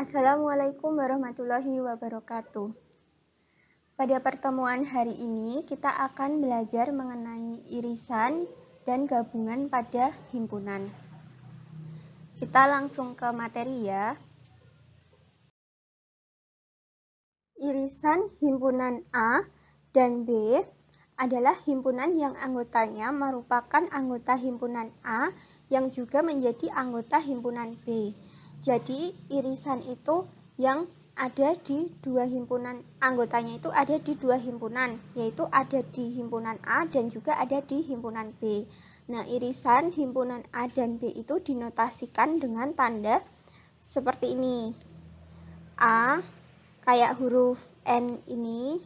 Assalamualaikum warahmatullahi wabarakatuh. Pada pertemuan hari ini, kita akan belajar mengenai irisan dan gabungan pada himpunan. Kita langsung ke materi ya. Irisan himpunan A dan B adalah himpunan yang anggotanya merupakan anggota himpunan A yang juga menjadi anggota himpunan B. Jadi, irisan itu yang ada di dua himpunan, anggotanya itu ada di dua himpunan, yaitu ada di himpunan A dan juga ada di himpunan B. Nah, irisan himpunan A dan B itu dinotasikan dengan tanda seperti ini. A kayak huruf N ini,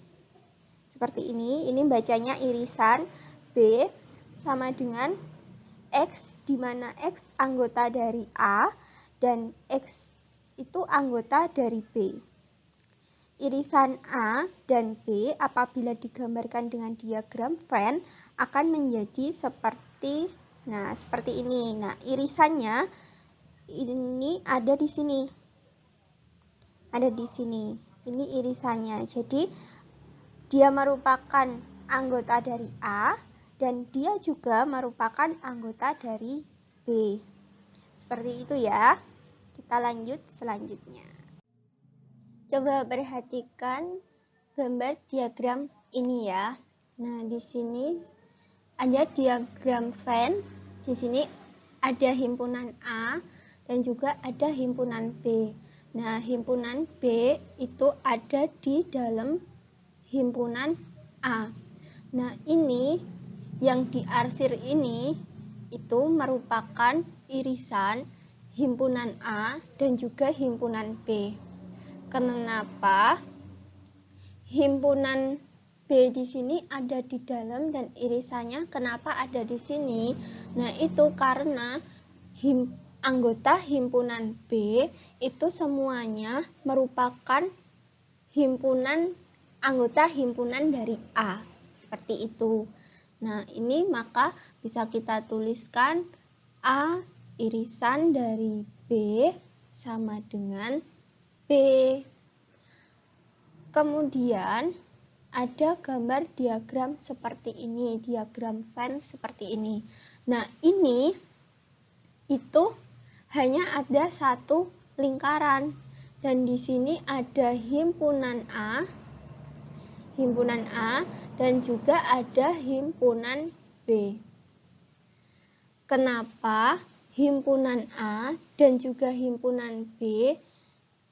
seperti ini bacanya irisan. B sama dengan X, di mana X anggota dari A dan X itu anggota dari B. Irisan A dan B apabila digambarkan dengan diagram Venn akan menjadi seperti ini. Nah, irisannya ini ada di sini. Ada di sini. Ini irisannya. Jadi dia merupakan anggota dari A dan dia juga merupakan anggota dari B. Seperti itu ya. Kita lanjut selanjutnya. Coba perhatikan gambar diagram ini ya. Nah, di sini ada diagram Venn. Di sini ada himpunan A dan juga ada himpunan B. Nah, himpunan B itu ada di dalam himpunan A. Nah, ini yang diarsir ini itu merupakan irisan himpunan A dan juga himpunan B. Kenapa himpunan B di sini ada di dalam dan irisannya kenapa ada di sini? Nah, itu karena anggota himpunan B itu semuanya merupakan anggota himpunan dari A. Seperti itu. Nah, ini maka bisa kita tuliskan A irisan dari B sama dengan B. Kemudian ada gambar diagram seperti ini, diagram Venn seperti ini. Nah, ini itu hanya ada satu lingkaran dan di sini ada himpunan A dan juga ada himpunan B. Kenapa himpunan A dan juga himpunan B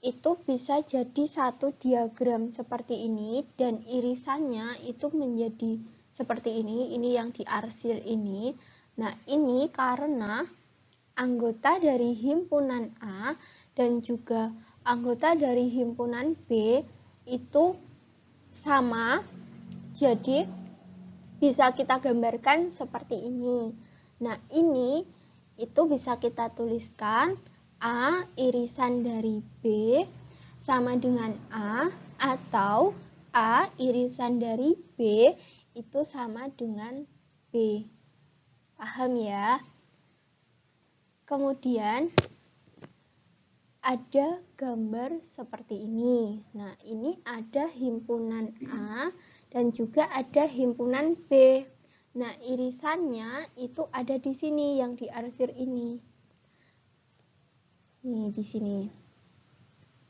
itu bisa jadi satu diagram seperti ini dan irisannya itu menjadi seperti ini yang diarsir ini. Nah, ini karena anggota dari himpunan A dan juga anggota dari himpunan B itu sama, jadi bisa kita gambarkan seperti ini. Nah, ini itu bisa kita tuliskan A irisan dari B sama dengan A, atau A irisan dari B itu sama dengan B. Paham ya? Kemudian ada gambar seperti ini. Nah, ini ada himpunan A dan juga ada himpunan B. Nah, irisannya itu ada di sini yang diarsir ini. Nih, di sini.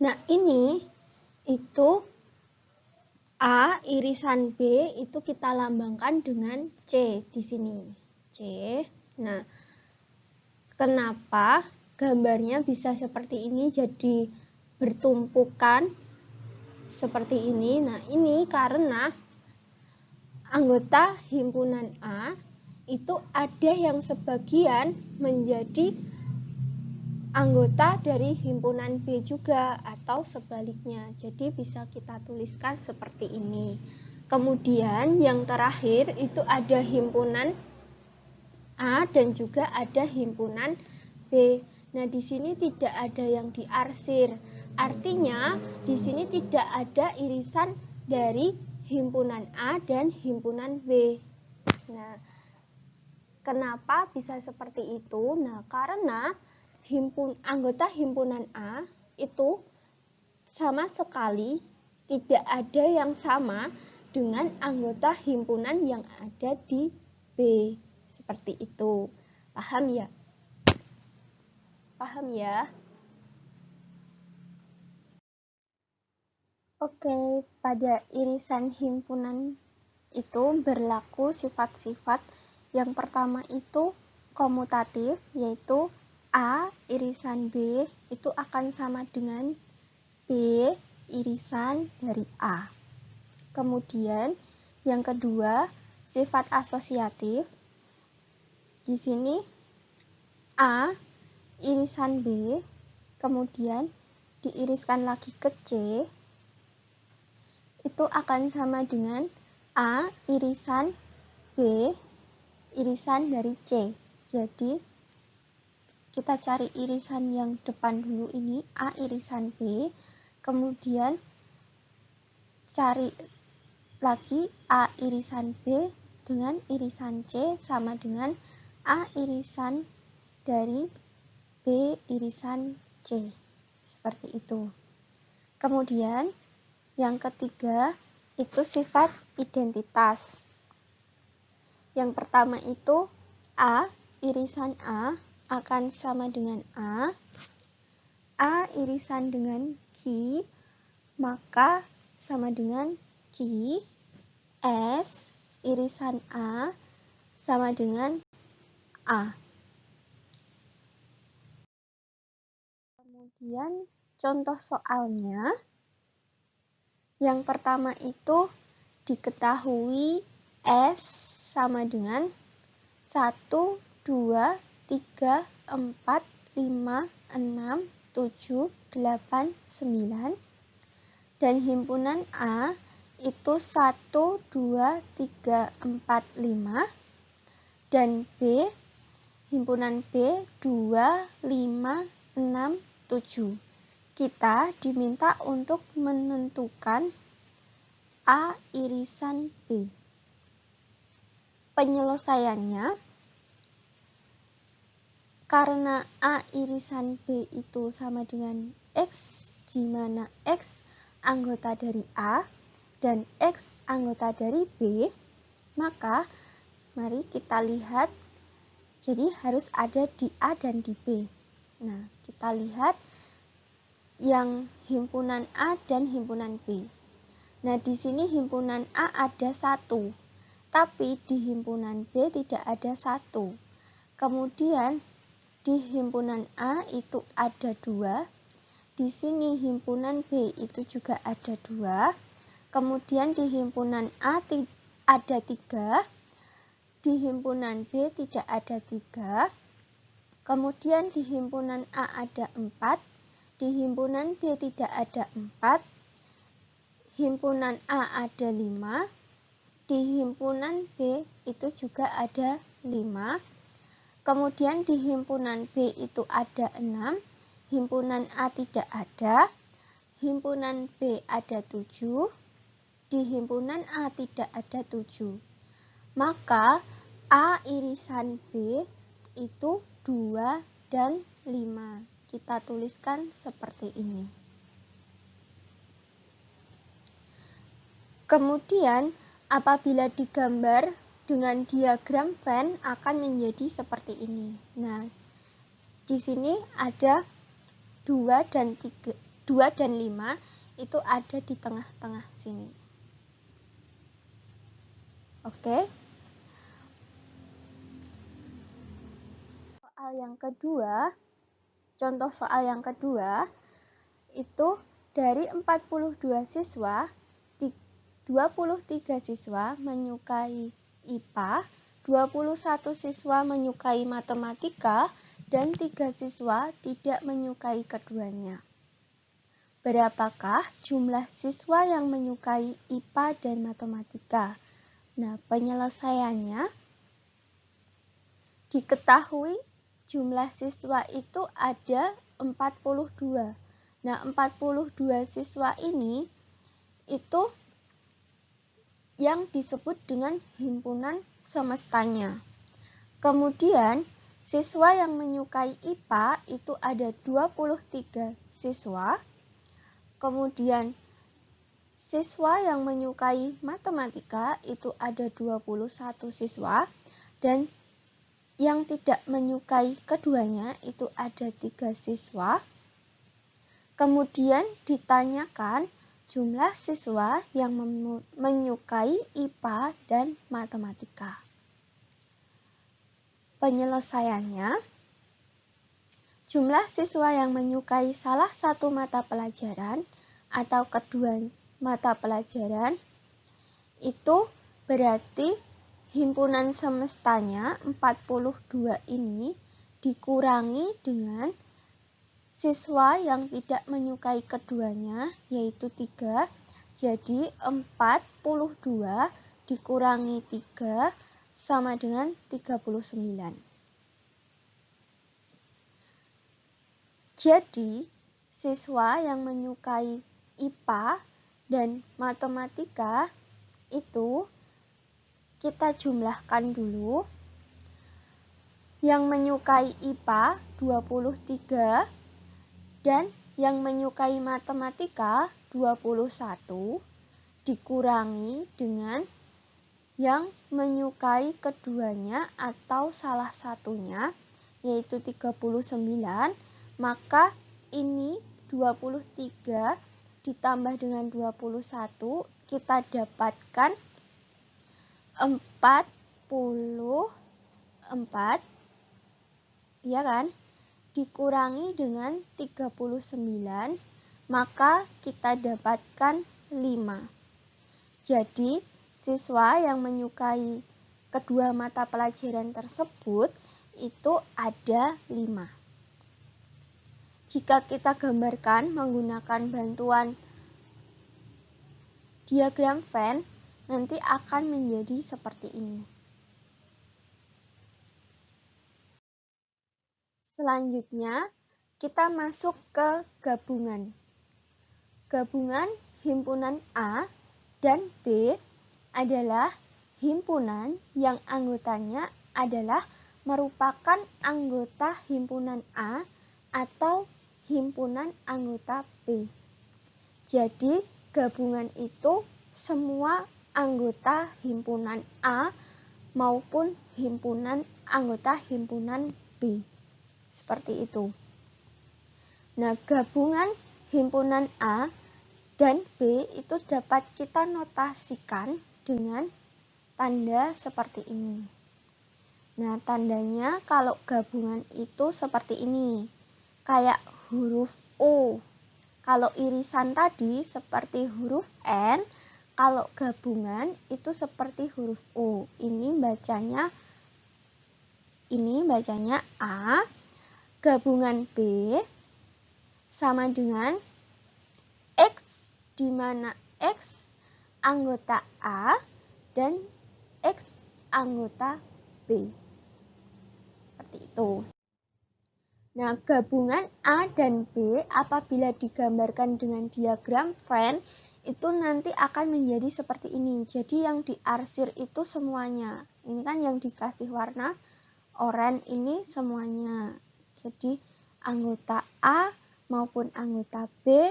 Nah, ini itu A irisan B itu kita lambangkan dengan C di sini. C. Nah, kenapa gambarnya bisa seperti ini, jadi bertumpukan seperti ini? Nah, ini karena anggota himpunan A itu ada yang sebagian menjadi anggota dari himpunan B juga atau sebaliknya. Jadi bisa kita tuliskan seperti ini. Kemudian yang terakhir itu ada himpunan A dan juga ada himpunan B. Nah, di sini tidak ada yang diarsir. Artinya, di sini tidak ada irisan dari himpunan A dan himpunan B. Nah, kenapa bisa seperti itu? Nah, karena anggota himpunan A itu sama sekali tidak ada yang sama dengan anggota himpunan yang ada di B. Seperti itu. Paham ya? Paham ya? Oke, pada irisan himpunan itu berlaku sifat-sifat. Yang pertama itu komutatif, yaitu A irisan B itu akan sama dengan B irisan dari A. Kemudian yang kedua, sifat asosiatif. Di sini A irisan B, kemudian diiriskan lagi ke C, itu akan sama dengan A irisan B irisan dari C. Jadi kita cari irisan yang depan dulu ini, A irisan B, kemudian cari lagi A irisan B dengan irisan C sama dengan A irisan dari B irisan C. Seperti itu. Kemudian yang ketiga itu sifat identitas. Yang pertama itu A irisan A akan sama dengan A irisan dengan Q, maka sama dengan Q, S irisan A sama dengan A. Kemudian contoh soalnya, yang pertama itu diketahui S sama dengan 1, 2, 3, 4, 5, 6, 7, 8, 9. Dan himpunan A itu 1, 2, 3, 4, 5. Dan B, himpunan B 2, 5, 6, 7. Kita diminta untuk menentukan A irisan B. Penyelesaiannya, karena A irisan B itu sama dengan X, di mana X anggota dari A dan X anggota dari B, maka mari kita lihat, jadi harus ada di A dan di B. Nah, kita lihat yang himpunan A dan himpunan B. Nah, di sini himpunan A ada 1, tapi di himpunan B tidak ada 1. Kemudian di himpunan A itu ada 2, di sini himpunan B itu juga ada 2, kemudian di himpunan A ada 3, di himpunan B tidak ada 3, kemudian di himpunan A ada 4, di himpunan B tidak ada 4, himpunan A ada 5, di himpunan B itu juga ada 5, kemudian di himpunan B itu ada 6, himpunan A tidak ada, himpunan B ada 7, di himpunan A tidak ada 7. Maka A irisan B itu 2 dan 5. Kita tuliskan seperti ini. Kemudian apabila digambar dengan diagram Venn akan menjadi seperti ini. Nah, di sini ada 2 dan 5 itu ada di tengah-tengah sini. Oke. Contoh soal yang kedua itu dari 42 siswa, 23 siswa menyukai IPA, 21 siswa menyukai matematika, dan 3 siswa tidak menyukai keduanya. Berapakah jumlah siswa yang menyukai IPA dan matematika? Nah, penyelesaiannya diketahui jumlah siswa itu ada 42. Nah, 42 siswa ini itu yang disebut dengan himpunan semestanya. Kemudian, siswa yang menyukai IPA itu ada 23 siswa. Kemudian siswa yang menyukai matematika itu ada 21 siswa, dan yang tidak menyukai keduanya itu ada 3 siswa. Kemudian ditanyakan jumlah siswa yang menyukai IPA dan matematika. Penyelesaiannya, jumlah siswa yang menyukai salah satu mata pelajaran atau kedua mata pelajaran itu berarti himpunan semestanya 42 ini dikurangi dengan siswa yang tidak menyukai keduanya, yaitu 3. Jadi 42 dikurangi 3 sama dengan 39. Jadi siswa yang menyukai IPA dan matematika itu kita jumlahkan dulu. Yang menyukai IPA 23 dan yang menyukai matematika 21 dikurangi dengan yang menyukai keduanya atau salah satunya, yaitu 39, maka ini 23 ditambah dengan 21, kita dapatkan 44, ya kan? Dikurangi dengan 39, maka kita dapatkan 5. Jadi, siswa yang menyukai kedua mata pelajaran tersebut itu ada 5. Jika kita gambarkan menggunakan bantuan diagram Venn, nanti akan menjadi seperti ini. Selanjutnya, kita masuk ke gabungan. Gabungan himpunan A dan B adalah himpunan yang anggotanya adalah merupakan anggota himpunan A atau himpunan anggota B. Jadi, gabungan itu semua anggota himpunan A maupun anggota himpunan B. Seperti itu. Nah, gabungan himpunan A dan B itu dapat kita notasikan dengan tanda seperti ini. Nah, tandanya kalau gabungan itu seperti ini. Kayak huruf O. Kalau irisan tadi seperti huruf N, kalau gabungan itu seperti huruf O. Ini bacanya A. Gabungan B sama dengan X, di mana X anggota A dan X anggota B. Seperti itu. Nah, gabungan A dan B apabila digambarkan dengan diagram Venn itu nanti akan menjadi seperti ini. Jadi yang diarsir itu semuanya. Ini kan yang dikasih warna oranye ini semuanya. Jadi anggota A maupun anggota B,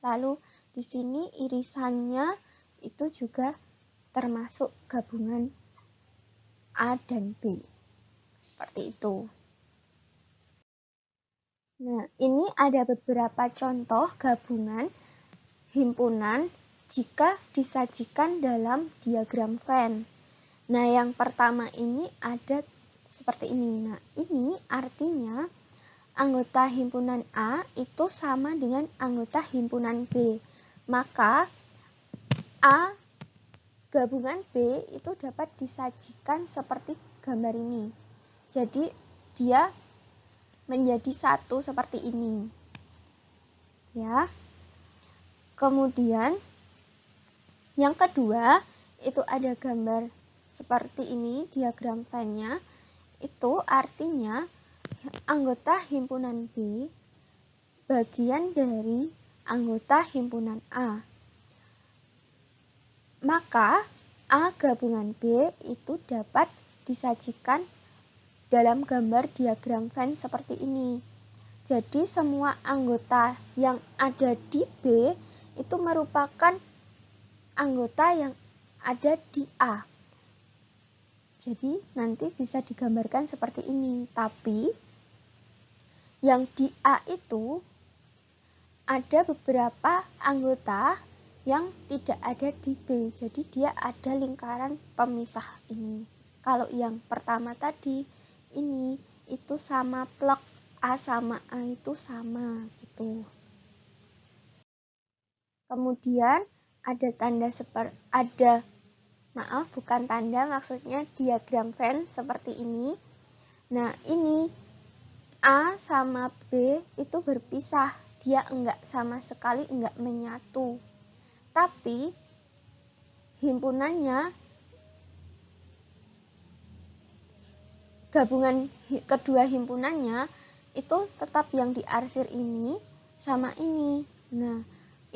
lalu di sini irisannya itu juga termasuk gabungan A dan B. Seperti itu. Nah, ini ada beberapa contoh gabungan himpunan jika disajikan dalam diagram Venn. Nah, yang pertama ini ada seperti ini. Nah, ini artinya anggota himpunan A itu sama dengan anggota himpunan B. Maka A gabungan B itu dapat disajikan seperti gambar ini. Jadi dia menjadi satu seperti ini. Ya. Kemudian yang kedua itu ada gambar seperti ini diagram Venn-nya. Itu artinya anggota himpunan B bagian dari anggota himpunan A. Maka A gabungan B itu dapat disajikan dalam gambar diagram Venn seperti ini. Jadi semua anggota yang ada di B itu merupakan anggota yang ada di A. Jadi nanti bisa digambarkan seperti ini. Tapi yang di A itu ada beberapa anggota yang tidak ada di B. Jadi dia ada lingkaran pemisah ini. Kalau yang pertama tadi ini itu sama plek, A sama A itu sama gitu. Kemudian ada tanda bukan tanda, maksudnya diagram Venn seperti ini. Nah, ini A sama B itu berpisah, dia sama sekali enggak menyatu. Tapi himpunannya, gabungan kedua himpunannya itu tetap yang diarsir ini sama ini. Nah,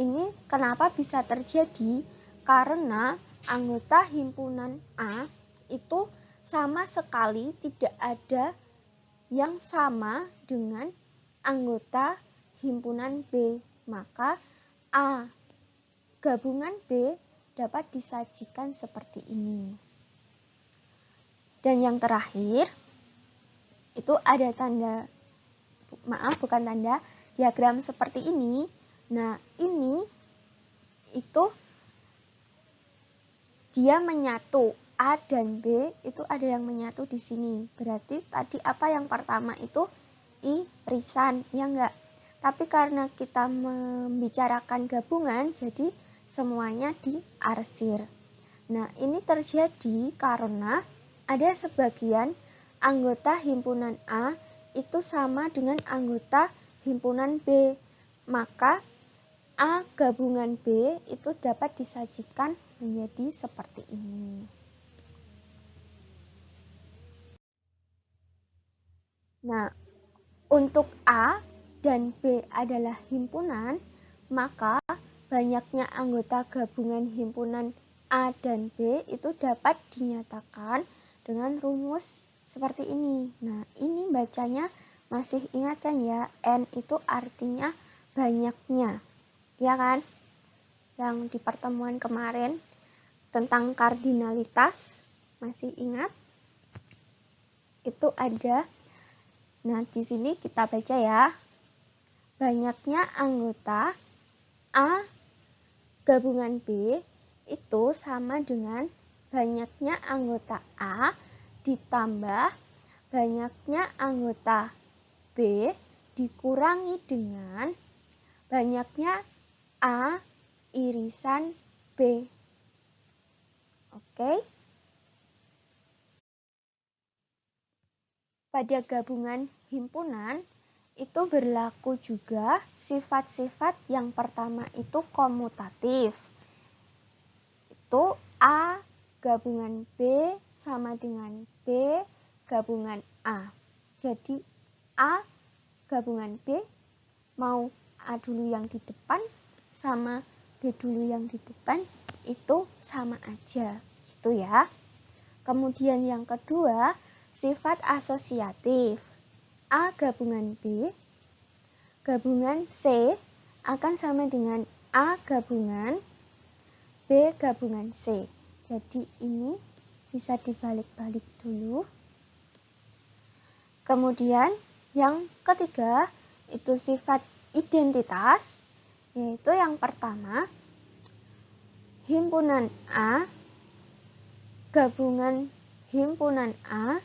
ini kenapa bisa terjadi? Karena anggota himpunan A itu sama sekali tidak ada yang sama dengan anggota himpunan B. Maka A gabungan B dapat disajikan seperti ini. Dan yang terakhir, itu ada diagram seperti ini. Nah, ini itu dia menyatu. A dan B itu ada yang menyatu di sini. Berarti tadi apa yang pertama itu irisan, ya enggak? Tapi karena kita membicarakan gabungan, jadi semuanya diarsir. Nah, ini terjadi karena ada sebagian anggota himpunan A itu sama dengan anggota himpunan B. Maka A gabungan B itu dapat disajikan menjadi seperti ini. Nah, untuk A dan B adalah himpunan, maka banyaknya anggota gabungan himpunan A dan B itu dapat dinyatakan dengan rumus seperti ini. Nah, ini bacanya masih ingat kan ya? N itu artinya banyaknya. Ya kan? Yang di pertemuan kemarin tentang kardinalitas, masih ingat? Itu ada. Nah, di sini kita baca ya. Banyaknya anggota A gabungan B itu sama dengan banyaknya anggota A ditambah banyaknya anggota B dikurangi dengan banyaknya A irisan B. Oke? Pada gabungan himpunan itu berlaku juga sifat-sifat yang pertama itu komutatif. Itu A gabungan B sama dengan B gabungan A. Jadi A gabungan B mau A dulu yang di depan sama B dulu yang di depan itu sama aja gitu ya. Kemudian yang kedua, sifat asosiatif. A gabungan B gabungan C akan sama dengan A gabungan B gabungan C. Jadi ini bisa dibalik-balik dulu. Kemudian yang ketiga itu sifat identitas, yaitu yang pertama himpunan A gabungan himpunan A,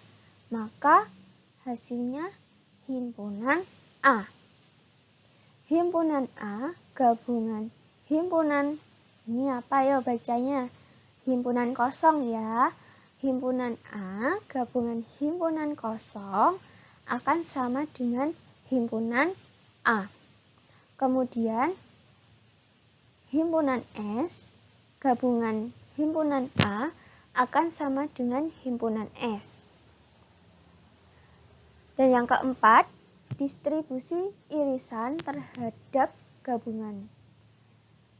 maka hasilnya himpunan A. Himpunan A gabungan himpunan, ini apa ya bacanya? Himpunan kosong ya. Himpunan A gabungan himpunan kosong akan sama dengan himpunan A. Kemudian himpunan S gabungan himpunan A akan sama dengan himpunan S. Dan yang keempat, distribusi irisan terhadap gabungan.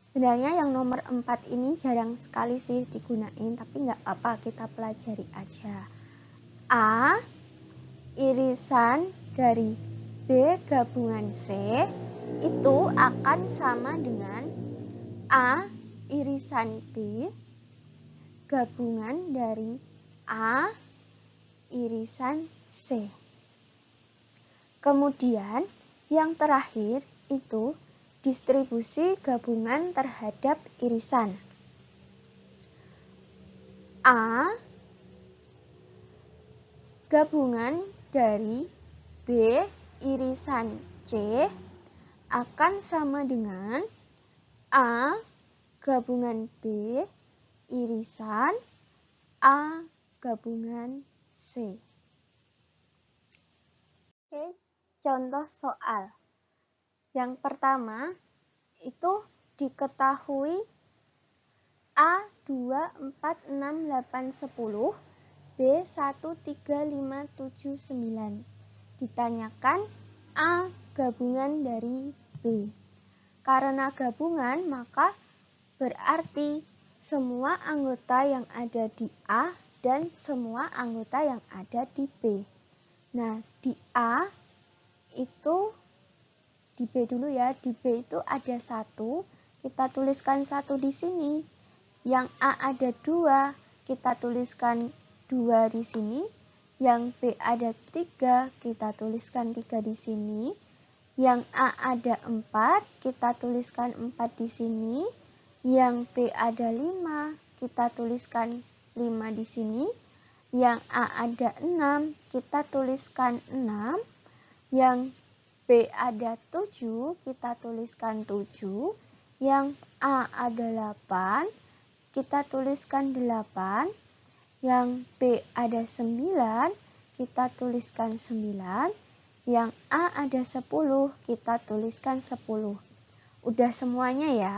Sebenarnya yang nomor 4 ini jarang sekali sih digunain, tapi nggak apa, kita pelajari aja. A irisan dari B gabungan C itu akan sama dengan A irisan B gabungan dari A irisan C. Kemudian yang terakhir itu distribusi gabungan terhadap irisan. A gabungan dari B irisan C akan sama dengan A gabungan B irisan A gabungan C. Oke, contoh soal. Yang pertama itu diketahui A 2, 4, 6, 8, 10, B 1, 3, 5, 7, 9. Ditanyakan A gabungan dari B. Karena gabungan maka berarti semua anggota yang ada di A dan semua anggota yang ada di B. Nah, di A itu, di B dulu ya, di B itu ada 1, kita tuliskan 1 di sini. Yang A ada 2, kita tuliskan 2 di sini. Yang B ada 3, kita tuliskan 3 di sini. Yang A ada 4, kita tuliskan 4 di sini. Yang B ada 5, kita tuliskan 5 di sini. Yang A ada 6, kita tuliskan 6. Yang B ada 7, kita tuliskan 7. Yang A ada 8, kita tuliskan 8. Yang B ada 9, kita tuliskan 9. Yang A ada 10, kita tuliskan 10. Udah semuanya ya.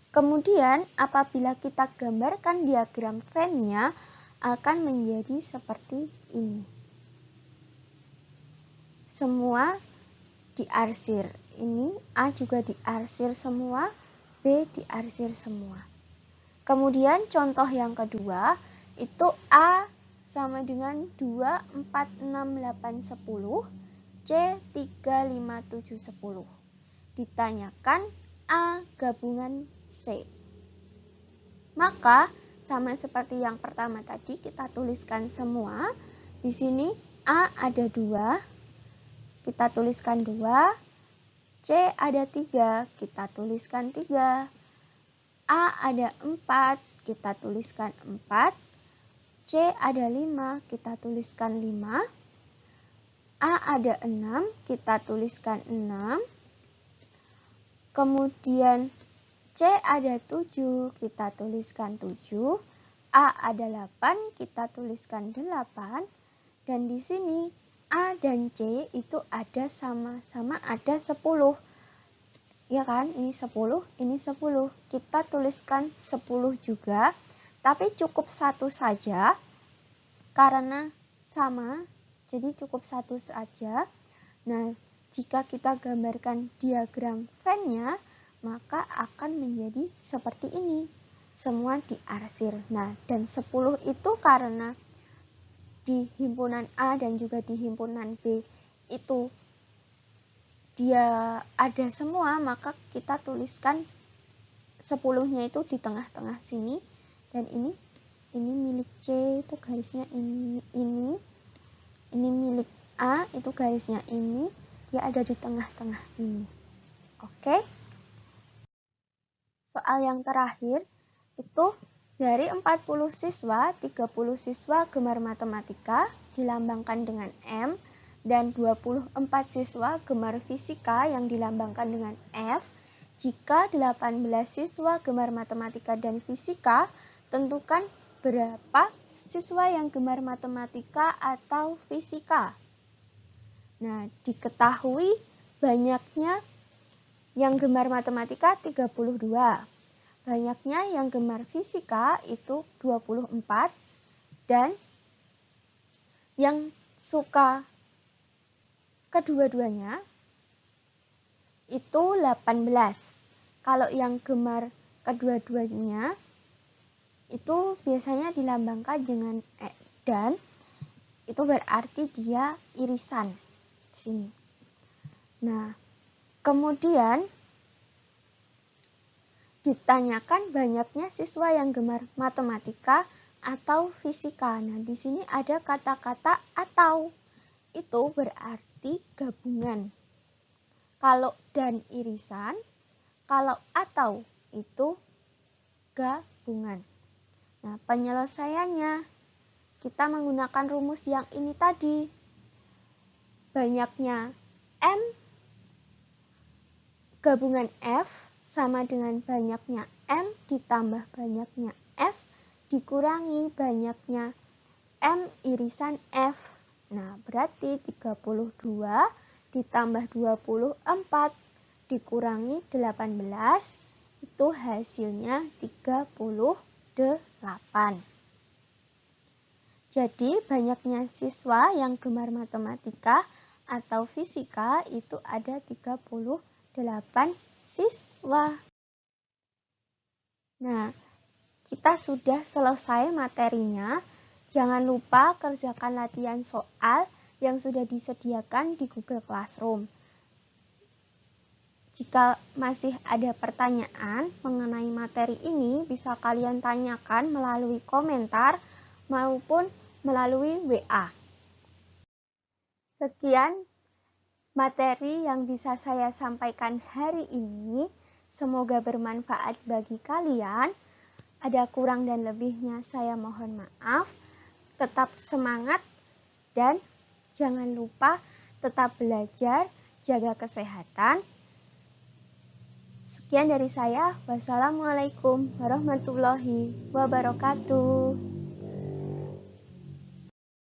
Kemudian apabila kita gambarkan diagram Venn-nya akan menjadi seperti ini. Semua diarsir. Ini A juga diarsir semua, B diarsir semua. Kemudian contoh yang kedua, itu A sama dengan 2, 4, 6, 8, 10, C 3, 5, 7, 10. Ditanyakan A gabungan C. Maka sama seperti yang pertama tadi, kita tuliskan semua. Di sini A ada 2, kita tuliskan 2. C ada 3, kita tuliskan 3. A ada 4, kita tuliskan 4. C ada 5, kita tuliskan 5. A ada 6, kita tuliskan 6. Kemudian C ada 7, kita tuliskan 7. A ada 8, kita tuliskan 8. Dan di sini A dan C itu ada sama-sama ada 10. Ya kan? Ini 10, ini 10. Kita tuliskan 10 juga, tapi cukup 1 saja karena sama. Jadi cukup 1 saja. Nah, jika kita gambarkan diagram Venn-nya, maka akan menjadi seperti ini. Semua diarsir. Nah, dan 10 itu karena di himpunan A dan juga di himpunan B itu dia ada semua, maka kita tuliskan 10-nya itu di tengah-tengah sini. Dan ini milik C, itu garisnya ini milik A, itu garisnya ini, dia ada di tengah-tengah ini. Oke. Soal yang terakhir itu dari 40 siswa, 30 siswa gemar matematika dilambangkan dengan M dan 24 siswa gemar fisika yang dilambangkan dengan F. Jika 18 siswa gemar matematika dan fisika, tentukan berapa siswa yang gemar matematika atau fisika. Nah, diketahui banyaknya yang gemar matematika 32. Banyaknya yang gemar fisika itu 24 dan yang suka kedua-duanya itu 18. Kalau yang gemar kedua-duanya itu biasanya dilambangkan dengan dan itu berarti dia irisan. sini. Nah, kemudian ditanyakan banyaknya siswa yang gemar matematika atau fisika. Nah, di sini ada kata-kata atau. Itu berarti gabungan. Kalau dan irisan, kalau atau itu gabungan. Nah, penyelesaiannya kita menggunakan rumus yang ini tadi. Banyaknya M gabungan F sama dengan banyaknya M ditambah banyaknya F dikurangi banyaknya M irisan F. Nah, berarti 32 ditambah 24 dikurangi 18 itu hasilnya 38. Jadi, banyaknya siswa yang gemar matematika atau fisika itu ada 38 siswa. Nah, kita sudah selesai materinya. Jangan lupa kerjakan latihan soal yang sudah disediakan di Google Classroom. Jika masih ada pertanyaan mengenai materi ini, bisa kalian tanyakan melalui komentar maupun melalui WA. Sekian materi yang bisa saya sampaikan hari ini. Semoga bermanfaat bagi kalian. Ada kurang dan lebihnya saya mohon maaf. Tetap semangat dan jangan lupa tetap belajar, jaga kesehatan. Sekian dari saya. Wassalamualaikum warahmatullahi wabarakatuh.